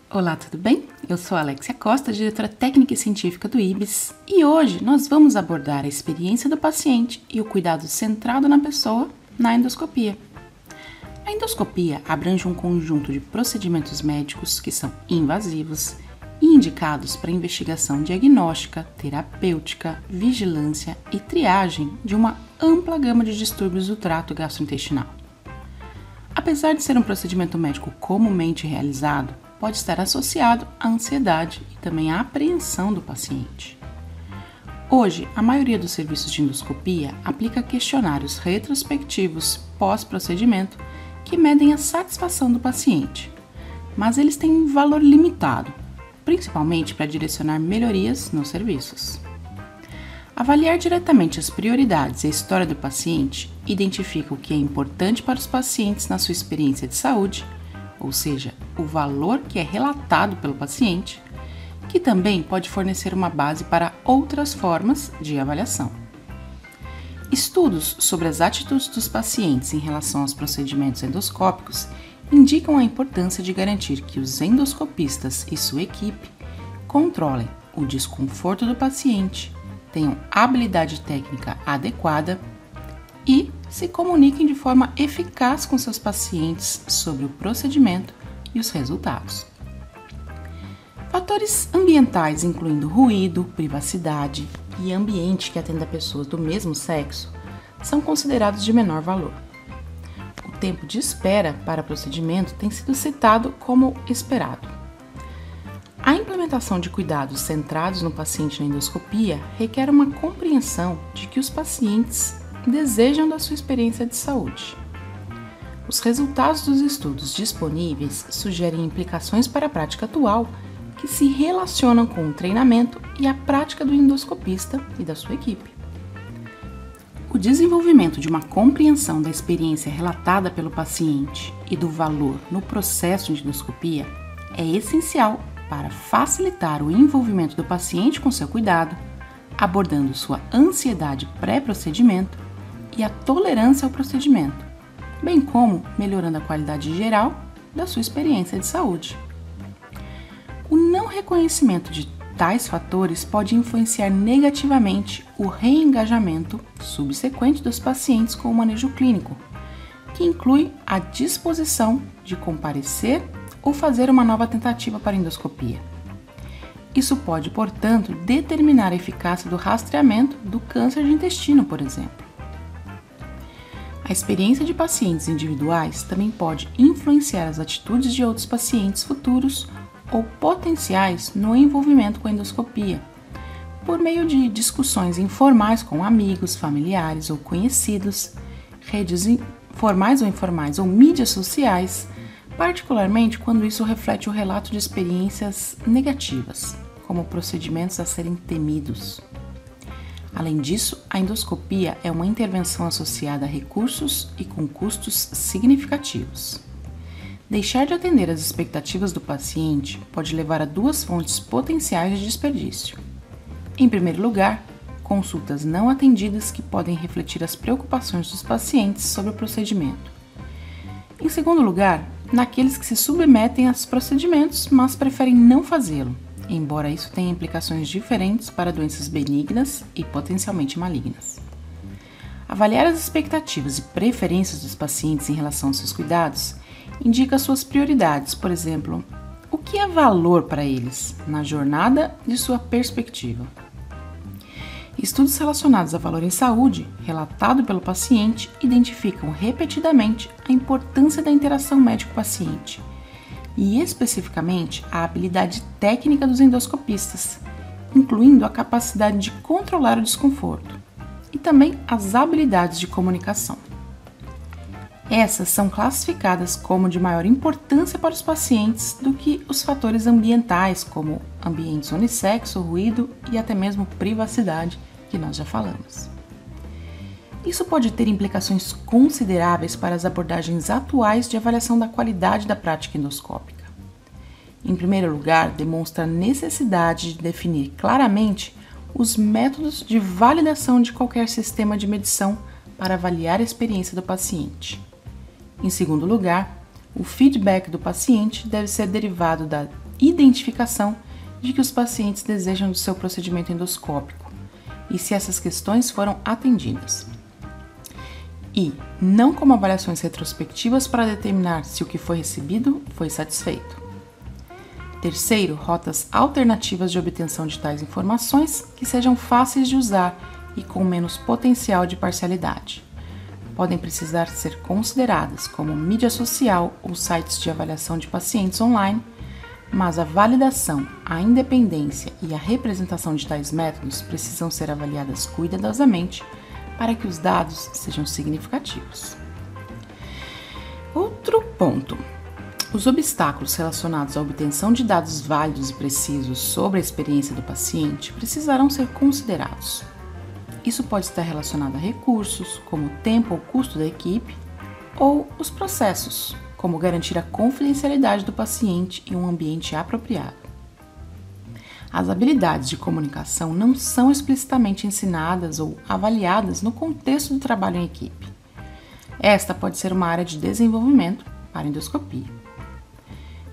Olá, tudo bem? Eu sou a Alexia Costa, diretora técnica e científica do IBS, e hoje nós vamos abordar a experiência do paciente e o cuidado centrado na pessoa na endoscopia. A endoscopia abrange um conjunto de procedimentos médicos que são invasivos e indicados para investigação diagnóstica, terapêutica, vigilância e triagem de uma ampla gama de distúrbios do trato gastrointestinal. Apesar de ser um procedimento médico comumente realizado, pode estar associado à ansiedade e também à apreensão do paciente. Hoje, a maioria dos serviços de endoscopia aplica questionários retrospectivos pós-procedimento que medem a satisfação do paciente, mas eles têm um valor limitado, principalmente para direcionar melhorias nos serviços. Avaliar diretamente as prioridades e a história do paciente identifica o que é importante para os pacientes na sua experiência de saúde, ou seja, o valor que é relatado pelo paciente, que também pode fornecer uma base para outras formas de avaliação. Estudos sobre as atitudes dos pacientes em relação aos procedimentos endoscópicos indicam a importância de garantir que os endoscopistas e sua equipe controlem o desconforto do paciente, tenham habilidade técnica adequada e se comuniquem de forma eficaz com seus pacientes sobre o procedimento e os resultados. Fatores ambientais, incluindo ruído, privacidade e ambiente que atenda pessoas do mesmo sexo, são considerados de menor valor. O tempo de espera para procedimento tem sido citado como esperado. A implementação de cuidados centrados no paciente na endoscopia requer uma compreensão de que os pacientes desejam da sua experiência de saúde. Os resultados dos estudos disponíveis sugerem implicações para a prática atual que se relacionam com o treinamento e a prática do endoscopista e da sua equipe. O desenvolvimento de uma compreensão da experiência relatada pelo paciente e do valor no processo de endoscopia é essencial para facilitar o envolvimento do paciente com seu cuidado, abordando sua ansiedade pré-procedimento e a tolerância ao procedimento, bem como melhorando a qualidade geral da sua experiência de saúde. O não reconhecimento de tais fatores pode influenciar negativamente o reengajamento subsequente dos pacientes com o manejo clínico, que inclui a disposição de comparecer ou fazer uma nova tentativa para endoscopia. Isso pode, portanto, determinar a eficácia do rastreamento do câncer de intestino, por exemplo. A experiência de pacientes individuais também pode influenciar as atitudes de outros pacientes futuros ou potenciais no envolvimento com a endoscopia, por meio de discussões informais com amigos, familiares ou conhecidos, redes formais ou informais ou mídias sociais, particularmente quando isso reflete o relato de experiências negativas, como procedimentos a serem temidos. Além disso, a endoscopia é uma intervenção associada a recursos e com custos significativos. Deixar de atender às expectativas do paciente pode levar a duas fontes potenciais de desperdício. Em primeiro lugar, consultas não atendidas que podem refletir as preocupações dos pacientes sobre o procedimento. Em segundo lugar, naqueles que se submetem aos procedimentos, mas preferem não fazê-lo, embora isso tenha implicações diferentes para doenças benignas e potencialmente malignas. Avaliar as expectativas e preferências dos pacientes em relação aos seus cuidados indica suas prioridades, por exemplo, o que é valor para eles na jornada de sua perspectiva. Estudos relacionados a valor em saúde, relatado pelo paciente, identificam repetidamente a importância da interação médico-paciente e, especificamente, a habilidade técnica dos endoscopistas, incluindo a capacidade de controlar o desconforto e também as habilidades de comunicação. Essas são classificadas como de maior importância para os pacientes do que os fatores ambientais, como ambientes unissexo, ruído e até mesmo privacidade, que nós já falamos. Isso pode ter implicações consideráveis para as abordagens atuais de avaliação da qualidade da prática endoscópica. Em primeiro lugar, demonstra a necessidade de definir claramente os métodos de validação de qualquer sistema de medição para avaliar a experiência do paciente. Em segundo lugar, o feedback do paciente deve ser derivado da identificação de que os pacientes desejam do seu procedimento endoscópico e se essas questões foram atendidas. E não como avaliações retrospectivas para determinar se o que foi recebido foi satisfeito. Terceiro, rotas alternativas de obtenção de tais informações que sejam fáceis de usar e com menos potencial de parcialidade. Podem precisar ser consideradas como mídia social ou sites de avaliação de pacientes online, mas a validação, a independência e a representação de tais métodos precisam ser avaliadas cuidadosamente para que os dados sejam significativos. Outro ponto. Os obstáculos relacionados à obtenção de dados válidos e precisos sobre a experiência do paciente precisarão ser considerados. Isso pode estar relacionado a recursos, como o tempo ou custo da equipe, ou os processos, como garantir a confidencialidade do paciente em um ambiente apropriado. As habilidades de comunicação não são explicitamente ensinadas ou avaliadas no contexto do trabalho em equipe. Esta pode ser uma área de desenvolvimento para a endoscopia.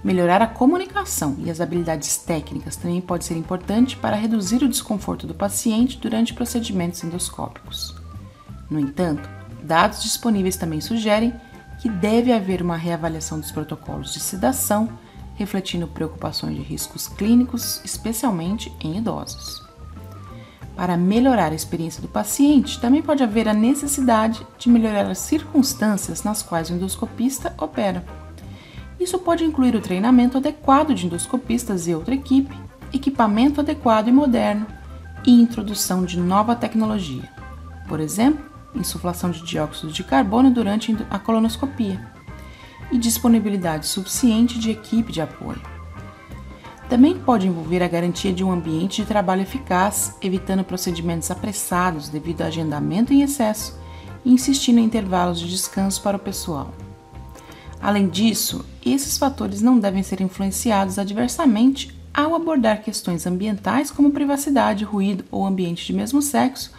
Melhorar a comunicação e as habilidades técnicas também pode ser importante para reduzir o desconforto do paciente durante procedimentos endoscópicos. No entanto, dados disponíveis também sugerem que deve haver uma reavaliação dos protocolos de sedação, refletindo preocupações de riscos clínicos, especialmente em idosos. Para melhorar a experiência do paciente, também pode haver a necessidade de melhorar as circunstâncias nas quais o endoscopista opera. Isso pode incluir o treinamento adequado de endoscopistas e outra equipe, equipamento adequado e moderno e introdução de nova tecnologia, por exemplo, insuflação de dióxido de carbono durante a colonoscopia, e disponibilidade suficiente de equipe de apoio. Também pode envolver a garantia de um ambiente de trabalho eficaz, evitando procedimentos apressados devido a agendamento em excesso e insistindo em intervalos de descanso para o pessoal. Além disso, esses fatores não devem ser influenciados adversamente ao abordar questões ambientais como privacidade, ruído ou ambiente de mesmo sexo,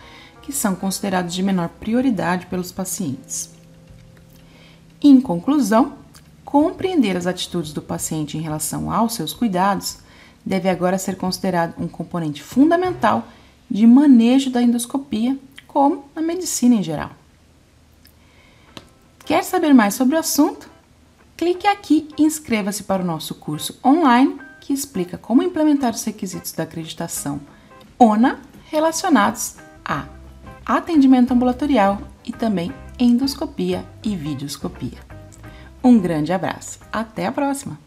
que são considerados de menor prioridade pelos pacientes. Em conclusão, compreender as atitudes do paciente em relação aos seus cuidados deve agora ser considerado um componente fundamental de manejo da endoscopia, como na medicina em geral. Quer saber mais sobre o assunto? Clique aqui e inscreva-se para o nosso curso online que explica como implementar os requisitos da acreditação ONA relacionados a atendimento ambulatorial e também endoscopia e videoscopia. Um grande abraço. Até a próxima!